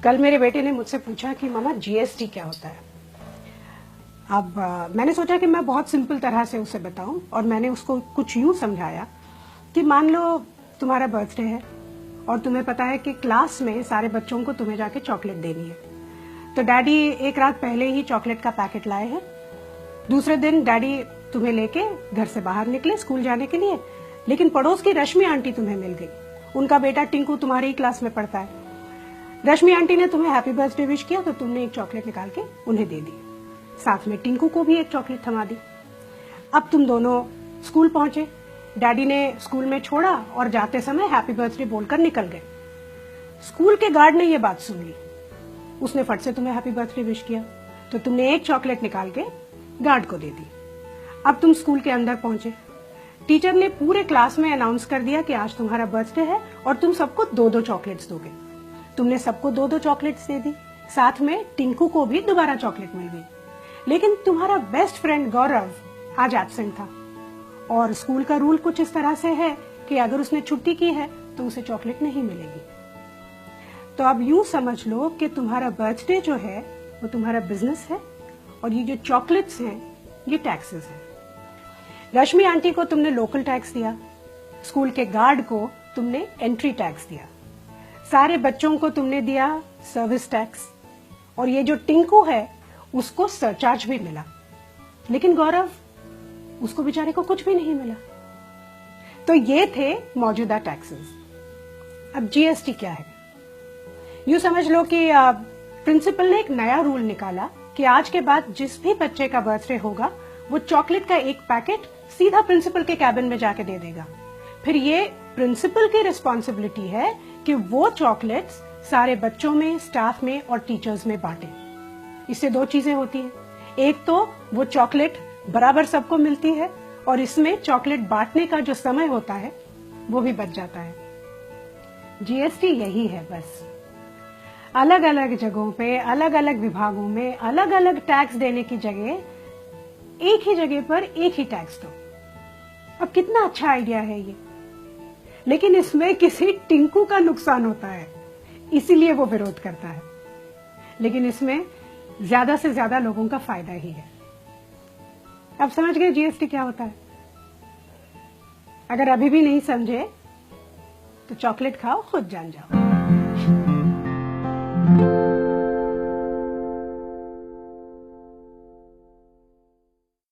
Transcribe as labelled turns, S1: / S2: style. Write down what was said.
S1: कल मेरे बेटे ने मुझसे पूछा कि मामा जीएसटी क्या होता है। अब मैंने सोचा कि मैं बहुत सिंपल तरह से उसे बताऊं और मैंने उसको कुछ यूं समझाया कि मान लो तुम्हारा बर्थडे है और तुम्हें पता है कि क्लास में सारे बच्चों को तुम्हें जाके चॉकलेट देनी है, तो डैडी एक रात पहले ही चॉकलेट का पैकेट लाए हैं। दूसरे दिन डैडी तुम्हें लेके घर से बाहर निकले स्कूल जाने के लिए, लेकिन पड़ोस की रश्मि आंटी तुम्हें मिल गई। उनका बेटा टिंकू तुम्हारी ही क्लास में पढ़ता है। रश्मि आंटी ने तुम्हें हैप्पी बर्थडे विश किया तो तुमने एक चॉकलेट निकाल के उन्हें दे दी, साथ में टिंकू को भी एक चॉकलेट थमा दी। अब तुम दोनों स्कूल पहुंचे, डैडी ने स्कूल में छोड़ा और जाते समय हैप्पी बर्थडे बोलकर निकल गए। स्कूल के गार्ड ने यह बात सुन ली, उसने फट से तुम्हें हैप्पी बर्थडे विश किया तो तुमने एक चॉकलेट निकाल के गार्ड को दे दी। अब तुम स्कूल के अंदर पहुंचे, टीचर ने पूरे क्लास में अनाउंस कर दिया कि आज तुम्हारा बर्थडे है और तुम सबको 2-2 चॉकलेट्स दोगे। तुमने सबको 2-2 चॉकलेट्स दे दी, साथ में टिंकू को भी दोबारा चॉकलेट मिल गई। लेकिन तुम्हारा बेस्ट फ्रेंड गौरव आज एब्सेंट था और स्कूल का रूल कुछ इस तरह से है कि अगर उसने छुट्टी की है तो उसे चॉकलेट नहीं मिलेगी। तो अब यूं समझ लो कि तुम्हारा बर्थडे जो है वो तुम्हारा बिजनेस है और ये जो चॉकलेट्स हैं ये टैक्सेस हैं। रश्मि आंटी को तुमने लोकल टैक्स दिया, स्कूल के गार्ड को तुमने एंट्री टैक्स दिया, सारे बच्चों को तुमने दिया सर्विस टैक्स, और ये जो टिंकू है उसको सरचार्ज भी मिला। लेकिन गौरव, उसको बेचारे को कुछ भी नहीं मिला। तो ये थे मौजूदा टैक्सेस। अब जीएसटी क्या है? यूं समझ लो कि प्रिंसिपल ने एक नया रूल निकाला कि आज के बाद जिस भी बच्चे का बर्थडे होगा वो चॉकलेट का एक पैकेट सीधा प्रिंसिपल के कैबिन में जाके दे देगा। फिर ये प्रिंसिपल की रिस्पॉन्सिबिलिटी है कि वो चॉकलेट्स सारे बच्चों में, स्टाफ में और टीचर्स में बांटे। इससे 2 चीजें होती हैं, एक तो वो चॉकलेट बराबर सबको मिलती है और इसमें चॉकलेट बांटने का जो समय होता है वो भी बच जाता है। जीएसटी यही है बस। अलग अलग जगहों पे, अलग अलग विभागों में अलग अलग टैक्स देने की जगह एक ही जगह पर एक ही टैक्स दो। अब कितना अच्छा आइडिया है ये, लेकिन इसमें किसी टिंकू का नुकसान होता है, इसीलिए वो विरोध करता है। लेकिन इसमें ज्यादा से ज्यादा लोगों का फायदा ही है। अब समझ गए जीएसटी क्या होता है? अगर अभी भी नहीं समझे तो चॉकलेट खाओ, खुद जान जाओ।